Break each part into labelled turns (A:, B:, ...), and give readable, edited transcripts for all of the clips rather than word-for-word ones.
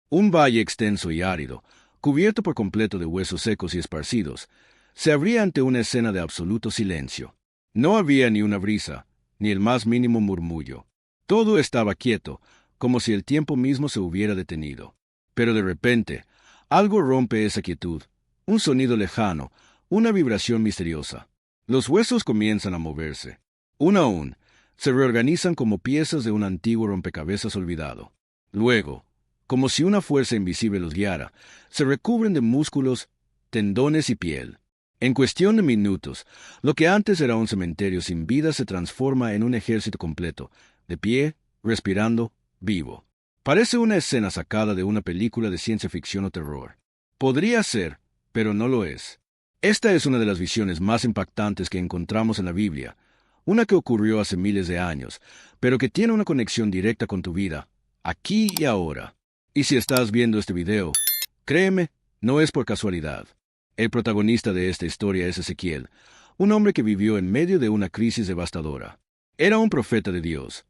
A: Un valle extenso y árido, cubierto por completo de huesos secos y esparcidos, se abría ante una escena de absoluto silencio. No había ni una brisa, ni el más mínimo murmullo. Todo estaba quieto, como si el tiempo mismo se hubiera detenido. Pero de repente, algo rompe esa quietud, un sonido lejano, una vibración misteriosa. Los huesos comienzan a moverse. Uno a uno, se reorganizan como piezas de un antiguo rompecabezas olvidado. Luego, como si una fuerza invisible los guiara, se recubren de músculos, tendones y piel. En cuestión de minutos, lo que antes era un cementerio sin vida se transforma en un ejército completo, de pie, respirando, vivo. Parece una escena sacada de una película de ciencia ficción o terror. Podría ser, pero no lo es. Esta es una de las visiones más impactantes que encontramos en la Biblia, una que ocurrió hace miles de años, pero que tiene una conexión directa con tu vida, aquí y ahora. Y si estás viendo este video, créeme, no es por casualidad. El protagonista de esta historia es Ezequiel, un hombre que vivió en medio de una crisis devastadora. Era un profeta de Dios,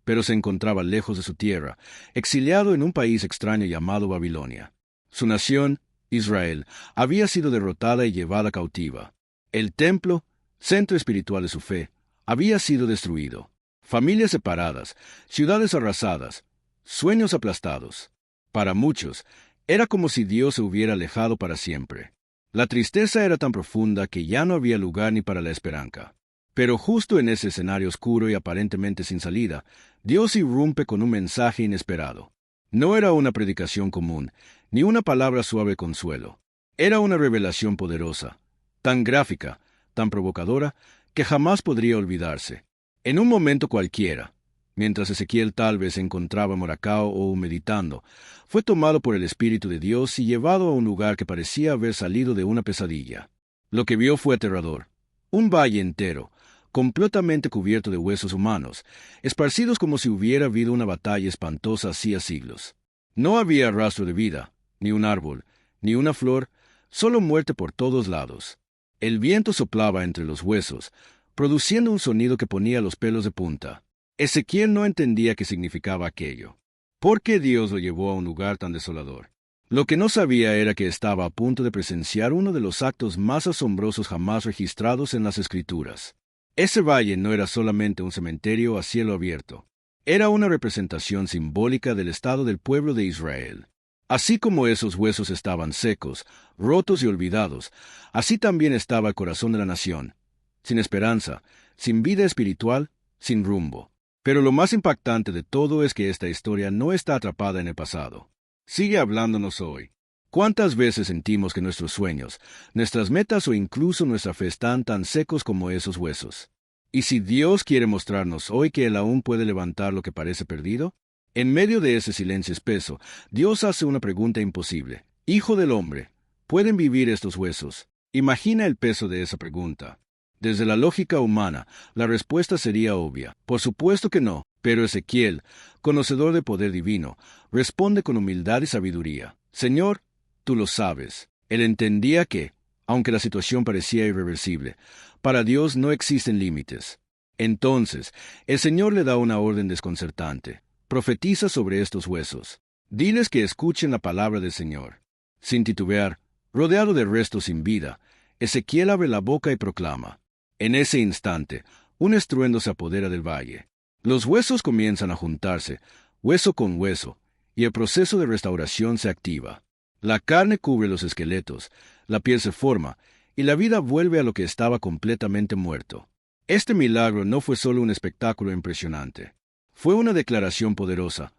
A: pero se encontraba lejos de su tierra, exiliado en un país extraño llamado Babilonia. Su nación, Israel, había sido derrotada y llevada cautiva. El templo, centro espiritual de su fe, había sido destruido. Familias separadas, ciudades arrasadas, sueños aplastados. Para muchos, era como si Dios se hubiera alejado para siempre. La tristeza era tan profunda que ya no había lugar ni para la esperanza. Pero justo en ese escenario oscuro y aparentemente sin salida, Dios irrumpe con un mensaje inesperado. No era una predicación común, ni una palabra suave de consuelo. Era una revelación poderosa, tan gráfica, tan provocadora, que jamás podría olvidarse. En un momento cualquiera, mientras Ezequiel tal vez se encontraba moracao o meditando, fue tomado por el Espíritu de Dios y llevado a un lugar que parecía haber salido de una pesadilla. Lo que vio fue aterrador. Un valle entero, completamente cubierto de huesos humanos, esparcidos como si hubiera habido una batalla espantosa hacía siglos. No había rastro de vida, ni un árbol, ni una flor, solo muerte por todos lados. El viento soplaba entre los huesos, produciendo un sonido que ponía los pelos de punta. Ezequiel no entendía qué significaba aquello. ¿Por qué Dios lo llevó a un lugar tan desolador? Lo que no sabía era que estaba a punto de presenciar uno de los actos más asombrosos jamás registrados en las Escrituras. Ese valle no era solamente un cementerio a cielo abierto. Era una representación simbólica del estado del pueblo de Israel. Así como esos huesos estaban secos, rotos y olvidados, así también estaba el corazón de la nación, sin esperanza, sin vida espiritual, sin rumbo. Pero lo más impactante de todo es que esta historia no está atrapada en el pasado. Sigue hablándonos hoy. ¿Cuántas veces sentimos que nuestros sueños, nuestras metas o incluso nuestra fe están tan secos como esos huesos? ¿Y si Dios quiere mostrarnos hoy que Él aún puede levantar lo que parece perdido? En medio de ese silencio espeso, Dios hace una pregunta imposible. Hijo del hombre, ¿pueden vivir estos huesos? Imagina el peso de esa pregunta. Desde la lógica humana, la respuesta sería obvia. Por supuesto que no, pero Ezequiel, conocedor del poder divino, responde con humildad y sabiduría. Señor, tú lo sabes. Él entendía que, aunque la situación parecía irreversible, para Dios no existen límites. Entonces, el Señor le da una orden desconcertante. Profetiza sobre estos huesos. Diles que escuchen la palabra del Señor. Sin titubear, rodeado de restos sin vida, Ezequiel abre la boca y proclama. En ese instante, un estruendo se apodera del valle. Los huesos comienzan a juntarse, hueso con hueso, y el proceso de restauración se activa. La carne cubre los esqueletos, la piel se forma, y la vida vuelve a lo que estaba completamente muerto. Este milagro no fue solo un espectáculo impresionante. Fue una declaración poderosa.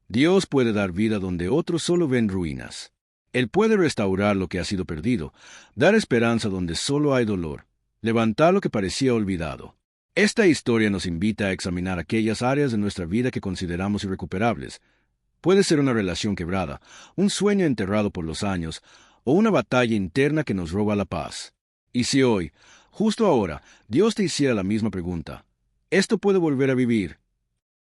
A: Dios puede dar vida donde otros solo ven ruinas. Él puede restaurar lo que ha sido perdido, dar esperanza donde solo hay dolor, levantar lo que parecía olvidado. Esta historia nos invita a examinar aquellas áreas de nuestra vida que consideramos irrecuperables. Puede ser una relación quebrada, un sueño enterrado por los años, o una batalla interna que nos roba la paz. Y si hoy, justo ahora, Dios te hiciera la misma pregunta, ¿esto puede volver a vivir?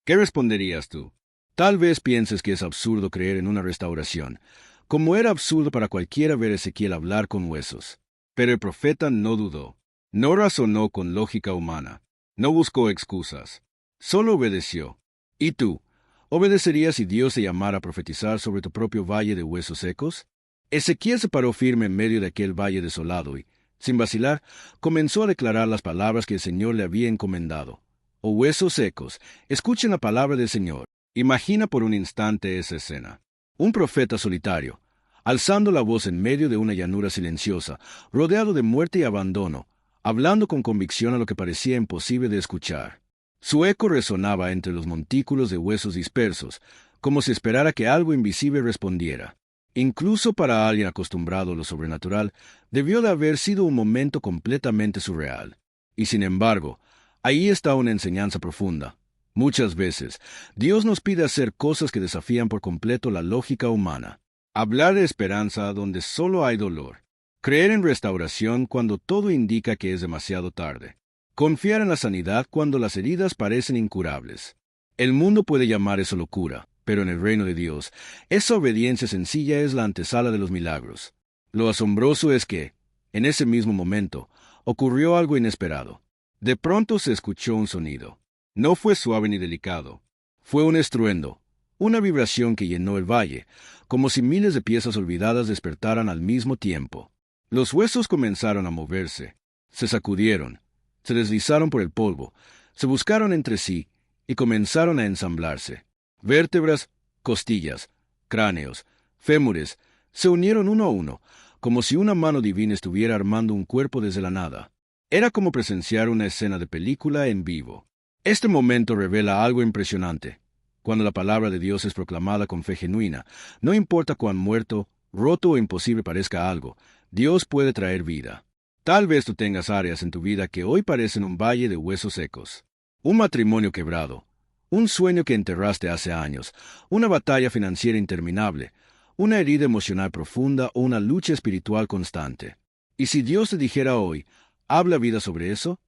A: ¿Qué responderías tú? Tal vez pienses que es absurdo creer en una restauración, como era absurdo para cualquiera ver a Ezequiel hablar con huesos. Pero el profeta no dudó. No razonó con lógica humana. No buscó excusas. Solo obedeció. ¿Y tú? ¿Obedecerías si Dios te llamara a profetizar sobre tu propio valle de huesos secos? Ezequiel se paró firme en medio de aquel valle desolado y, sin vacilar, comenzó a declarar las palabras que el Señor le había encomendado. Oh huesos secos, escuchen la palabra del Señor. Imagina por un instante esa escena. Un profeta solitario, alzando la voz en medio de una llanura silenciosa, rodeado de muerte y abandono, hablando con convicción a lo que parecía imposible de escuchar. Su eco resonaba entre los montículos de huesos dispersos, como si esperara que algo invisible respondiera. Incluso para alguien acostumbrado a lo sobrenatural, debió de haber sido un momento completamente surreal. Y sin embargo, ahí está una enseñanza profunda. Muchas veces, Dios nos pide hacer cosas que desafían por completo la lógica humana. Hablar de esperanza donde solo hay dolor. Creer en restauración cuando todo indica que es demasiado tarde. Confiar en la sanidad cuando las heridas parecen incurables. El mundo puede llamar eso locura, pero en el reino de Dios, esa obediencia sencilla es la antesala de los milagros. Lo asombroso es que, en ese mismo momento, ocurrió algo inesperado. De pronto se escuchó un sonido. No fue suave ni delicado. Fue un estruendo, una vibración que llenó el valle, como si miles de piezas olvidadas despertaran al mismo tiempo. Los huesos comenzaron a moverse, se sacudieron, se deslizaron por el polvo, se buscaron entre sí y comenzaron a ensamblarse. Vértebras, costillas, cráneos, fémures, se unieron uno a uno, como si una mano divina estuviera armando un cuerpo desde la nada. Era como presenciar una escena de película en vivo. Este momento revela algo impresionante. Cuando la palabra de Dios es proclamada con fe genuina, no importa cuán muerto, roto o imposible parezca algo, Dios puede traer vida. Tal vez tú tengas áreas en tu vida que hoy parecen un valle de huesos secos. Un matrimonio quebrado, un sueño que enterraste hace años, una batalla financiera interminable, una herida emocional profunda o una lucha espiritual constante. Y si Dios te dijera hoy, ¿habla vida sobre eso?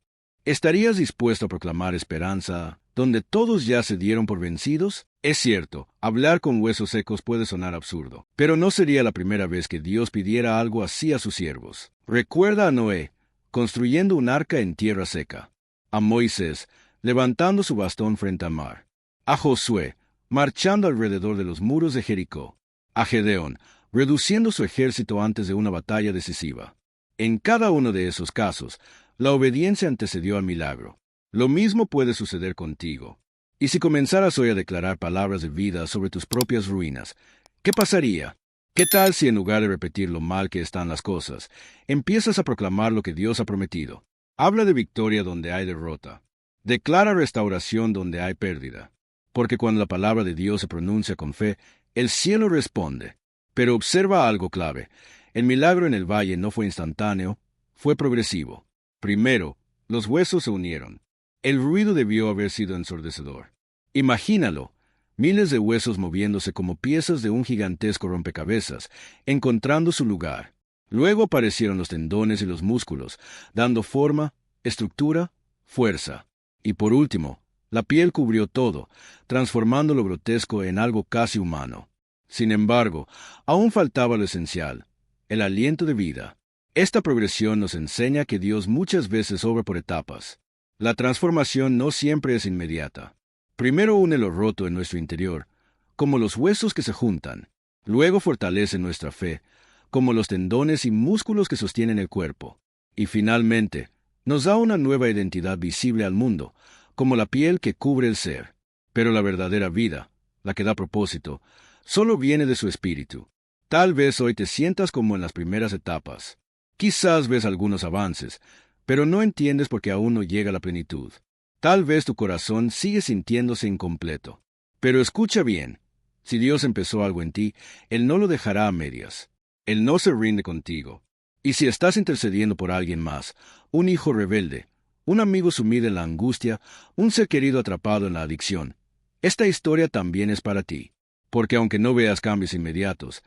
A: ¿Estarías dispuesto a proclamar esperanza donde todos ya se dieron por vencidos? Es cierto, hablar con huesos secos puede sonar absurdo, pero no sería la primera vez que Dios pidiera algo así a sus siervos. Recuerda a Noé, construyendo un arca en tierra seca, a Moisés, levantando su bastón frente al mar, a Josué, marchando alrededor de los muros de Jericó, a Gedeón, reduciendo su ejército antes de una batalla decisiva. En cada uno de esos casos, la obediencia antecedió al milagro. Lo mismo puede suceder contigo. Y si comenzaras hoy a declarar palabras de vida sobre tus propias ruinas, ¿qué pasaría? ¿Qué tal si en lugar de repetir lo mal que están las cosas, empiezas a proclamar lo que Dios ha prometido? Habla de victoria donde hay derrota. Declara restauración donde hay pérdida. Porque cuando la palabra de Dios se pronuncia con fe, el cielo responde. Pero observa algo clave. El milagro en el valle no fue instantáneo, fue progresivo. Primero, los huesos se unieron. El ruido debió haber sido ensordecedor. Imagínalo, miles de huesos moviéndose como piezas de un gigantesco rompecabezas, encontrando su lugar. Luego aparecieron los tendones y los músculos, dando forma, estructura, fuerza. Y por último, la piel cubrió todo, transformando lo grotesco en algo casi humano. Sin embargo, aún faltaba lo esencial, el aliento de vida. Esta progresión nos enseña que Dios muchas veces obra por etapas. La transformación no siempre es inmediata. Primero une lo roto en nuestro interior, como los huesos que se juntan. Luego fortalece nuestra fe, como los tendones y músculos que sostienen el cuerpo. Y finalmente, nos da una nueva identidad visible al mundo, como la piel que cubre el ser. Pero la verdadera vida, la que da propósito, solo viene de su espíritu. Tal vez hoy te sientas como en las primeras etapas. Quizás ves algunos avances, pero no entiendes por qué aún no llega la plenitud. Tal vez tu corazón sigue sintiéndose incompleto. Pero escucha bien, si Dios empezó algo en ti, Él no lo dejará a medias. Él no se rinde contigo. Y si estás intercediendo por alguien más, un hijo rebelde, un amigo sumido en la angustia, un ser querido atrapado en la adicción, esta historia también es para ti. Porque aunque no veas cambios inmediatos,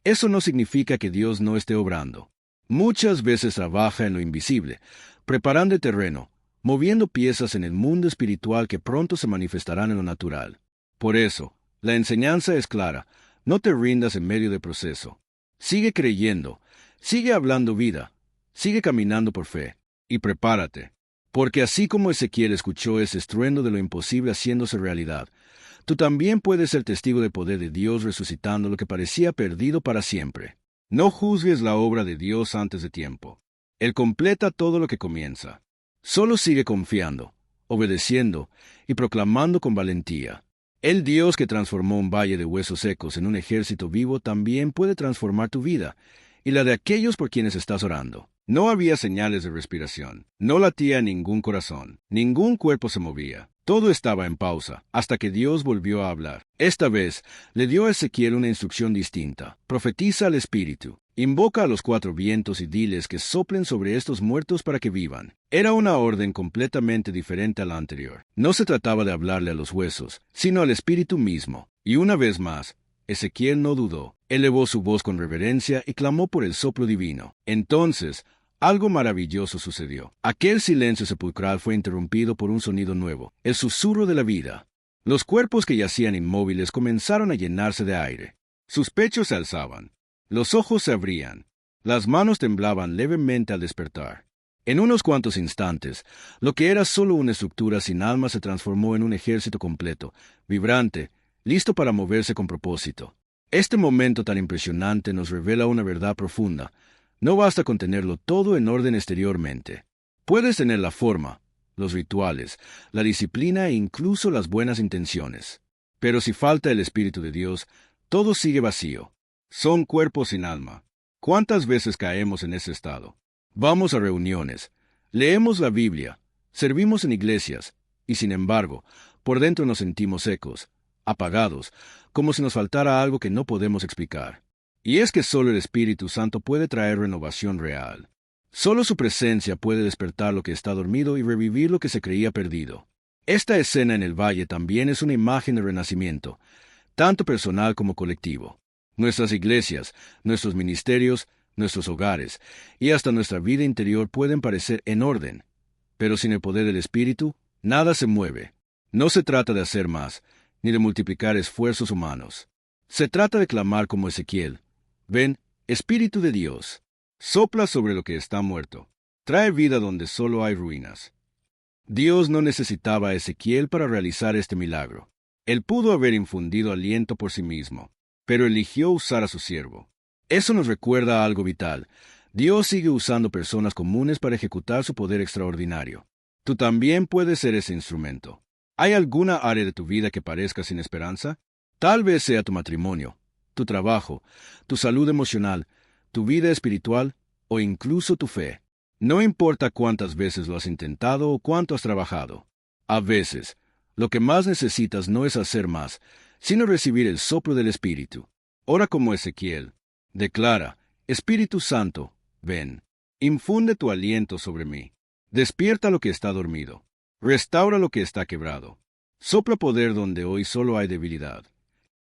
A: eso no significa que Dios no esté obrando. Muchas veces trabaja en lo invisible, preparando el terreno, moviendo piezas en el mundo espiritual que pronto se manifestarán en lo natural. Por eso, la enseñanza es clara, no te rindas en medio del proceso. Sigue creyendo, sigue hablando vida, sigue caminando por fe, y prepárate. Porque así como Ezequiel escuchó ese estruendo de lo imposible haciéndose realidad, Tú también puedes ser testigo del poder de Dios resucitando lo que parecía perdido para siempre. No juzgues la obra de Dios antes de tiempo. Él completa todo lo que comienza. Solo sigue confiando, obedeciendo y proclamando con valentía. El Dios que transformó un valle de huesos secos en un ejército vivo también puede transformar tu vida y la de aquellos por quienes estás orando. No había señales de respiración, no latía ningún corazón, ningún cuerpo se movía. Todo estaba en pausa, hasta que Dios volvió a hablar. Esta vez, le dio a Ezequiel una instrucción distinta. Profetiza al Espíritu. Invoca a los 4 vientos y diles que soplen sobre estos muertos para que vivan. Era una orden completamente diferente a la anterior. No se trataba de hablarle a los huesos, sino al Espíritu mismo. Y una vez más, Ezequiel no dudó. Elevó su voz con reverencia y clamó por el soplo divino. Entonces, algo maravilloso sucedió. Aquel silencio sepulcral fue interrumpido por un sonido nuevo, el susurro de la vida. Los cuerpos que yacían inmóviles comenzaron a llenarse de aire. Sus pechos se alzaban, los ojos se abrían, las manos temblaban levemente al despertar. En unos cuantos instantes, lo que era solo una estructura sin alma se transformó en un ejército completo, vibrante, listo para moverse con propósito. Este momento tan impresionante nos revela una verdad profunda. No basta con tenerlo todo en orden exteriormente. Puedes tener la forma, los rituales, la disciplina e incluso las buenas intenciones. Pero si falta el Espíritu de Dios, todo sigue vacío. Son cuerpos sin alma. ¿Cuántas veces caemos en ese estado? Vamos a reuniones, leemos la Biblia, servimos en iglesias, y sin embargo, por dentro nos sentimos secos, apagados, como si nos faltara algo que no podemos explicar. Y es que solo el Espíritu Santo puede traer renovación real. Solo su presencia puede despertar lo que está dormido y revivir lo que se creía perdido. Esta escena en el valle también es una imagen de renacimiento, tanto personal como colectivo. Nuestras iglesias, nuestros ministerios, nuestros hogares y hasta nuestra vida interior pueden parecer en orden, pero sin el poder del Espíritu, nada se mueve. No se trata de hacer más, ni de multiplicar esfuerzos humanos. Se trata de clamar como Ezequiel: Ven, Espíritu de Dios, sopla sobre lo que está muerto, trae vida donde solo hay ruinas. Dios no necesitaba a Ezequiel para realizar este milagro. Él pudo haber infundido aliento por sí mismo, pero eligió usar a su siervo. Eso nos recuerda a algo vital. Dios sigue usando personas comunes para ejecutar su poder extraordinario. Tú también puedes ser ese instrumento. ¿Hay alguna área de tu vida que parezca sin esperanza? Tal vez sea tu matrimonio, tu trabajo, tu salud emocional, tu vida espiritual o incluso tu fe. No importa cuántas veces lo has intentado o cuánto has trabajado. A veces, lo que más necesitas no es hacer más, sino recibir el soplo del Espíritu. Ora como Ezequiel. Declara: Espíritu Santo, ven. Infunde tu aliento sobre mí. Despierta lo que está dormido. Restaura lo que está quebrado. Sopla poder donde hoy solo hay debilidad.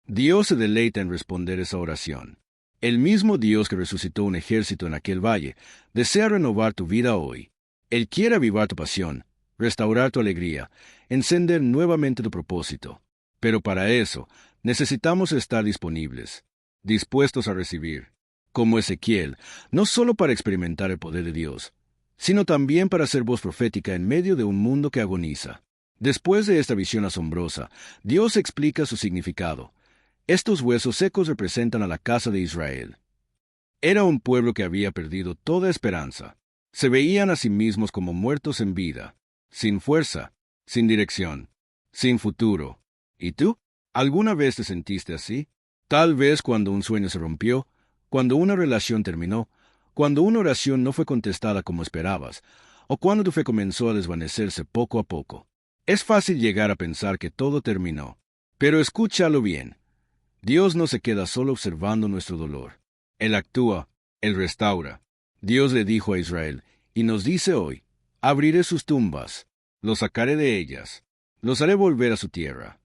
A: Dios se deleita en responder esa oración. El mismo Dios que resucitó un ejército en aquel valle desea renovar tu vida hoy. Él quiere avivar tu pasión, restaurar tu alegría, encender nuevamente tu propósito. Pero para eso, necesitamos estar disponibles, dispuestos a recibir, como Ezequiel, no solo para experimentar el poder de Dios, sino también para ser voz profética en medio de un mundo que agoniza. Después de esta visión asombrosa, Dios explica su significado. Estos huesos secos representan a la casa de Israel. Era un pueblo que había perdido toda esperanza. Se veían a sí mismos como muertos en vida, sin fuerza, sin dirección, sin futuro. ¿Y tú? ¿Alguna vez te sentiste así? Tal vez cuando un sueño se rompió, cuando una relación terminó, cuando una oración no fue contestada como esperabas, o cuando tu fe comenzó a desvanecerse poco a poco. Es fácil llegar a pensar que todo terminó. Pero escúchalo bien. Dios no se queda solo observando nuestro dolor. Él actúa, Él restaura. Dios le dijo a Israel, y nos dice hoy: abriré sus tumbas, los sacaré de ellas, los haré volver a su tierra.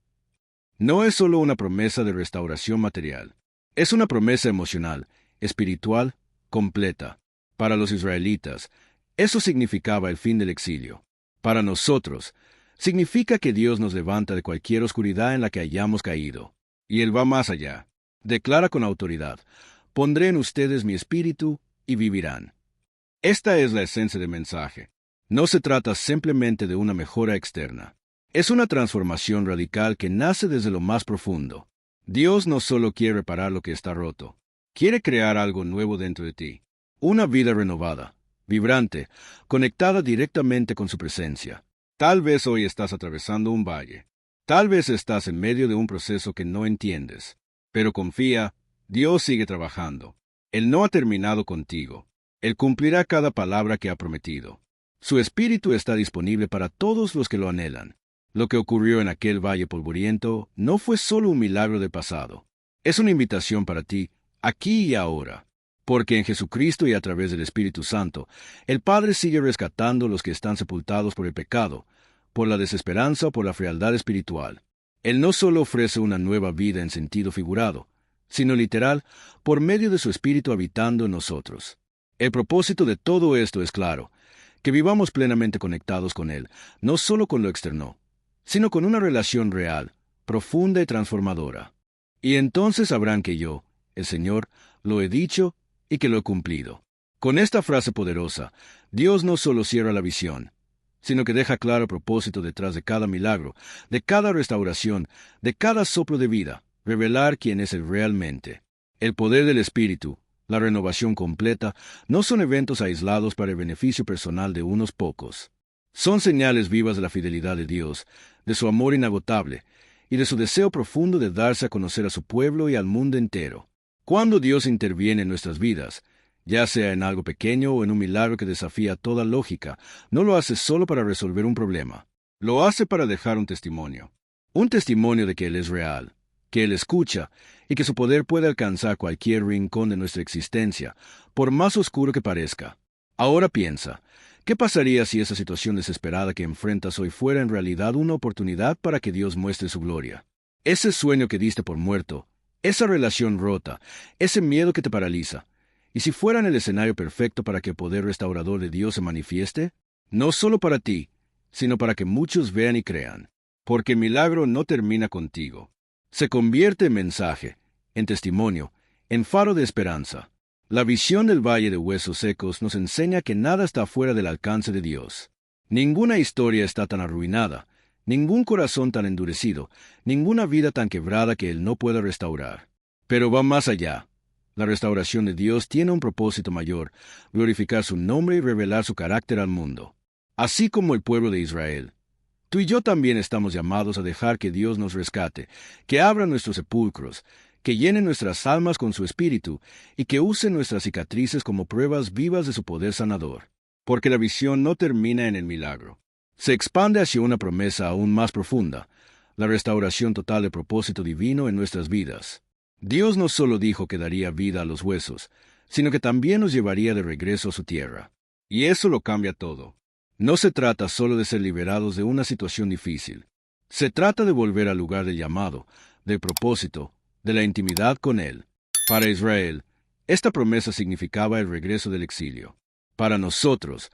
A: No es solo una promesa de restauración material, es una promesa emocional, espiritual, completa. Para los israelitas, eso significaba el fin del exilio. Para nosotros, significa que Dios nos levanta de cualquier oscuridad en la que hayamos caído. Y Él va más allá. Declara con autoridad: pondré en ustedes mi espíritu y vivirán. Esta es la esencia del mensaje. No se trata simplemente de una mejora externa. Es una transformación radical que nace desde lo más profundo. Dios no solo quiere reparar lo que está roto, quiere crear algo nuevo dentro de ti. Una vida renovada, vibrante, conectada directamente con su presencia. Tal vez hoy estás atravesando un valle. Tal vez estás en medio de un proceso que no entiendes. Pero confía, Dios sigue trabajando. Él no ha terminado contigo. Él cumplirá cada palabra que ha prometido. Su espíritu está disponible para todos los que lo anhelan. Lo que ocurrió en aquel valle polvoriento no fue solo un milagro del pasado. Es una invitación para ti, aquí y ahora. Porque en Jesucristo y a través del Espíritu Santo, el Padre sigue rescatando a los que están sepultados por el pecado, por la desesperanza o por la frialdad espiritual. Él no solo ofrece una nueva vida en sentido figurado, sino literal, por medio de su Espíritu habitando en nosotros. El propósito de todo esto es claro, que vivamos plenamente conectados con Él, no solo con lo externo, sino con una relación real, profunda y transformadora. Y entonces sabrán que yo, el Señor, lo he dicho y que lo he cumplido. Con esta frase poderosa, Dios no solo cierra la visión, sino que deja claro el propósito detrás de cada milagro, de cada restauración, de cada soplo de vida, revelar quién es Él realmente. El poder del Espíritu, la renovación completa, no son eventos aislados para el beneficio personal de unos pocos. Son señales vivas de la fidelidad de Dios, de su amor inagotable, y de su deseo profundo de darse a conocer a su pueblo y al mundo entero. Cuando Dios interviene en nuestras vidas, ya sea en algo pequeño o en un milagro que desafía toda lógica, no lo hace solo para resolver un problema. Lo hace para dejar un testimonio. Un testimonio de que Él es real, que Él escucha y que su poder puede alcanzar cualquier rincón de nuestra existencia, por más oscuro que parezca. Ahora piensa, ¿qué pasaría si esa situación desesperada que enfrentas hoy fuera en realidad una oportunidad para que Dios muestre su gloria? Ese sueño que diste por muerto, esa relación rota, ese miedo que te paraliza, ¿y si fueran el escenario perfecto para que el poder restaurador de Dios se manifieste? No solo para ti, sino para que muchos vean y crean. Porque el milagro no termina contigo. Se convierte en mensaje, en testimonio, en faro de esperanza. La visión del valle de huesos secos nos enseña que nada está fuera del alcance de Dios. Ninguna historia está tan arruinada, ningún corazón tan endurecido, ninguna vida tan quebrada que Él no pueda restaurar. Pero va más allá. La restauración de Dios tiene un propósito mayor, glorificar su nombre y revelar su carácter al mundo. Así como el pueblo de Israel, tú y yo también estamos llamados a dejar que Dios nos rescate, que abra nuestros sepulcros, que llene nuestras almas con su espíritu y que use nuestras cicatrices como pruebas vivas de su poder sanador. Porque la visión no termina en el milagro. Se expande hacia una promesa aún más profunda, la restauración total del propósito divino en nuestras vidas. Dios no solo dijo que daría vida a los huesos, sino que también nos llevaría de regreso a su tierra. Y eso lo cambia todo. No se trata solo de ser liberados de una situación difícil. Se trata de volver al lugar del llamado, del propósito, de la intimidad con Él. Para Israel, esta promesa significaba el regreso del exilio. Para nosotros,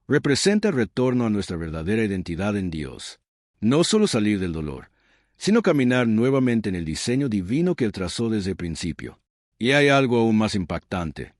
A: representa el retorno a nuestra verdadera identidad en Dios. No solo salir del dolor, sino caminar nuevamente en el diseño divino que Él trazó desde el principio. Y hay algo aún más impactante.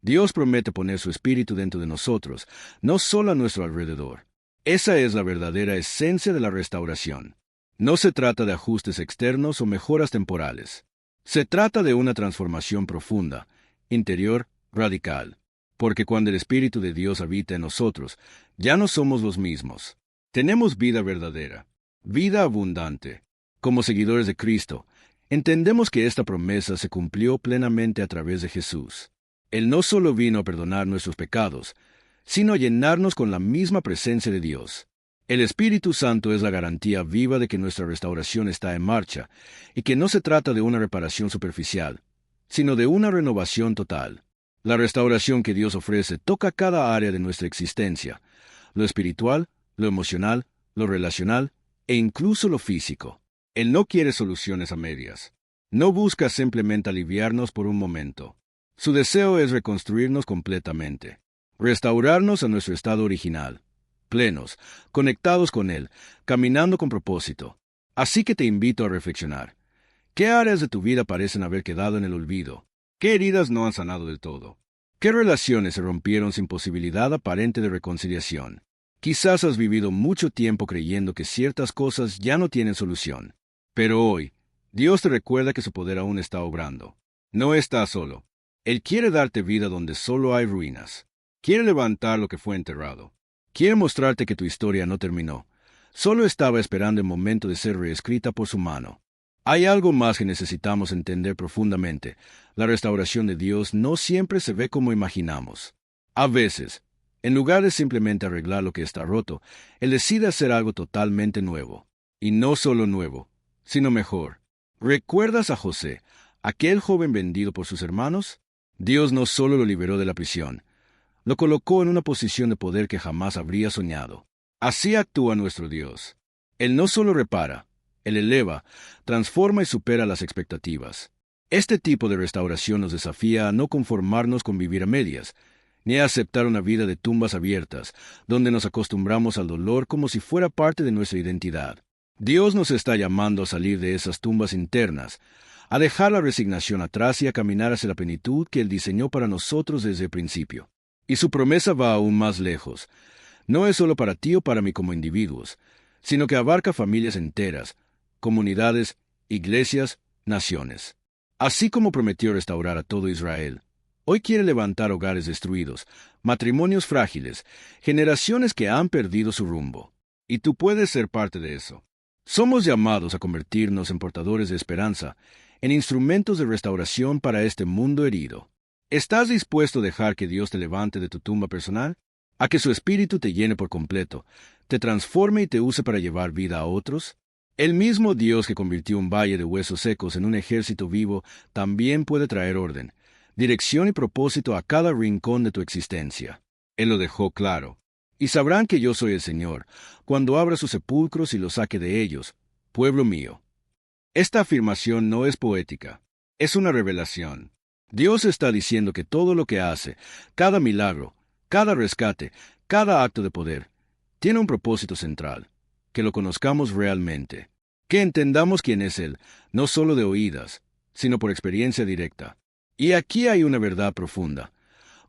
A: Dios promete poner su espíritu dentro de nosotros, no solo a nuestro alrededor. Esa es la verdadera esencia de la restauración. No se trata de ajustes externos o mejoras temporales. Se trata de una transformación profunda, interior, radical. Porque cuando el Espíritu de Dios habita en nosotros, ya no somos los mismos. Tenemos vida verdadera, vida abundante. Como seguidores de Cristo, entendemos que esta promesa se cumplió plenamente a través de Jesús. Él no solo vino a perdonar nuestros pecados, sino a llenarnos con la misma presencia de Dios. El Espíritu Santo es la garantía viva de que nuestra restauración está en marcha y que no se trata de una reparación superficial, sino de una renovación total. La restauración que Dios ofrece toca cada área de nuestra existencia, lo espiritual, lo emocional, lo relacional e incluso lo físico. Él no quiere soluciones a medias. No busca simplemente aliviarnos por un momento. Su deseo es reconstruirnos completamente, restaurarnos a nuestro estado original, plenos, conectados con Él, caminando con propósito. Así que te invito a reflexionar. ¿Qué áreas de tu vida parecen haber quedado en el olvido? ¿Qué heridas no han sanado del todo? ¿Qué relaciones se rompieron sin posibilidad aparente de reconciliación? Quizás has vivido mucho tiempo creyendo que ciertas cosas ya no tienen solución. Pero hoy, Dios te recuerda que su poder aún está obrando. No estás solo. Él quiere darte vida donde solo hay ruinas. Quiere levantar lo que fue enterrado. Quiere mostrarte que tu historia no terminó. Solo estaba esperando el momento de ser reescrita por su mano. Hay algo más que necesitamos entender profundamente. La restauración de Dios no siempre se ve como imaginamos. A veces, en lugar de simplemente arreglar lo que está roto, Él decide hacer algo totalmente nuevo. Y no solo nuevo, sino mejor. ¿Recuerdas a José, aquel joven vendido por sus hermanos? Dios no solo lo liberó de la prisión, lo colocó en una posición de poder que jamás habría soñado. Así actúa nuestro Dios. Él no solo repara, Él eleva, transforma y supera las expectativas. Este tipo de restauración nos desafía a no conformarnos con vivir a medias, ni a aceptar una vida de tumbas abiertas, donde nos acostumbramos al dolor como si fuera parte de nuestra identidad. Dios nos está llamando a salir de esas tumbas internas, a dejar la resignación atrás y a caminar hacia la plenitud que Él diseñó para nosotros desde el principio. Y su promesa va aún más lejos. No es solo para ti o para mí como individuos, sino que abarca familias enteras, comunidades, iglesias, naciones. Así como prometió restaurar a todo Israel, hoy quiere levantar hogares destruidos, matrimonios frágiles, generaciones que han perdido su rumbo. Y tú puedes ser parte de eso. Somos llamados a convertirnos en portadores de esperanza, en instrumentos de restauración para este mundo herido. ¿Estás dispuesto a dejar que Dios te levante de tu tumba personal? ¿A que su espíritu te llene por completo, te transforme y te use para llevar vida a otros? El mismo Dios que convirtió un valle de huesos secos en un ejército vivo también puede traer orden, dirección y propósito a cada rincón de tu existencia. Él lo dejó claro. Y sabrán que yo soy el Señor, cuando abra sus sepulcros y los saque de ellos, pueblo mío. Esta afirmación no es poética, es una revelación. Dios está diciendo que todo lo que hace, cada milagro, cada rescate, cada acto de poder, tiene un propósito central, que lo conozcamos realmente, que entendamos quién es Él, no solo de oídas, sino por experiencia directa. Y aquí hay una verdad profunda.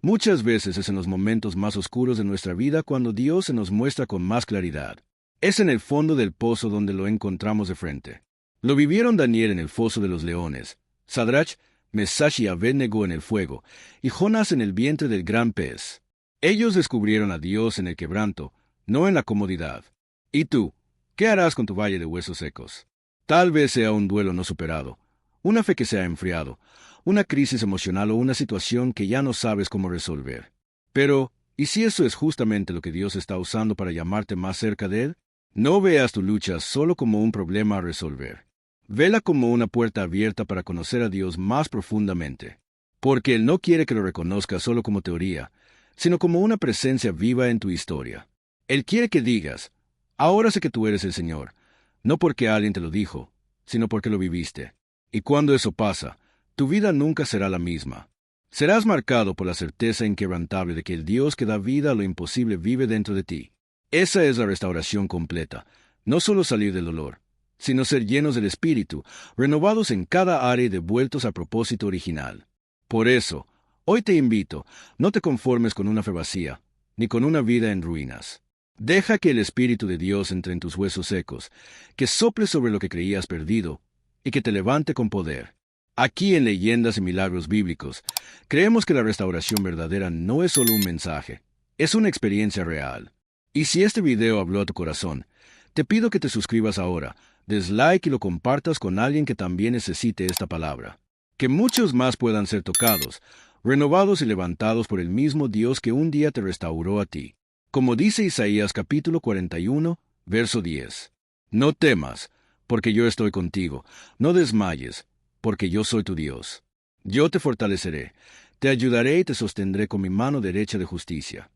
A: Muchas veces es en los momentos más oscuros de nuestra vida cuando Dios se nos muestra con más claridad. Es en el fondo del pozo donde lo encontramos de frente. Lo vivieron Daniel en el foso de los leones, Sadrach, Mesach y Abednego en el fuego, y Jonás en el vientre del gran pez. Ellos descubrieron a Dios en el quebranto, no en la comodidad. ¿Y tú? ¿Qué harás con tu valle de huesos secos? Tal vez sea un duelo no superado, una fe que se ha enfriado, una crisis emocional o una situación que ya no sabes cómo resolver. Pero, ¿y si eso es justamente lo que Dios está usando para llamarte más cerca de Él? No veas tu lucha solo como un problema a resolver. Vela como una puerta abierta para conocer a Dios más profundamente. Porque Él no quiere que lo reconozcas solo como teoría, sino como una presencia viva en tu historia. Él quiere que digas, ahora sé que tú eres el Señor, no porque alguien te lo dijo, sino porque lo viviste. Y cuando eso pasa, tu vida nunca será la misma. Serás marcado por la certeza inquebrantable de que el Dios que da vida a lo imposible vive dentro de ti. Esa es la restauración completa, no solo salir del dolor, sino ser llenos del Espíritu, renovados en cada área y devueltos al propósito original. Por eso, hoy te invito, no te conformes con una fe vacía, ni con una vida en ruinas. Deja que el Espíritu de Dios entre en tus huesos secos, que sople sobre lo que creías perdido, y que te levante con poder. Aquí en Leyendas y Milagros Bíblicos, creemos que la restauración verdadera no es solo un mensaje, es una experiencia real. Y si este video habló a tu corazón, te pido que te suscribas ahora, des like y lo compartas con alguien que también necesite esta palabra. Que muchos más puedan ser tocados, renovados y levantados por el mismo Dios que un día te restauró a ti. Como dice Isaías capítulo 41, verso 10. No temas, porque yo estoy contigo, no desmayes, porque yo soy tu Dios. Yo te fortaleceré, te ayudaré y te sostendré con mi mano derecha de justicia.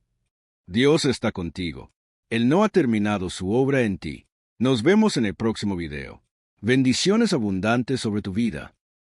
A: Dios está contigo. Él no ha terminado su obra en ti. Nos vemos en el próximo video. Bendiciones abundantes sobre tu vida.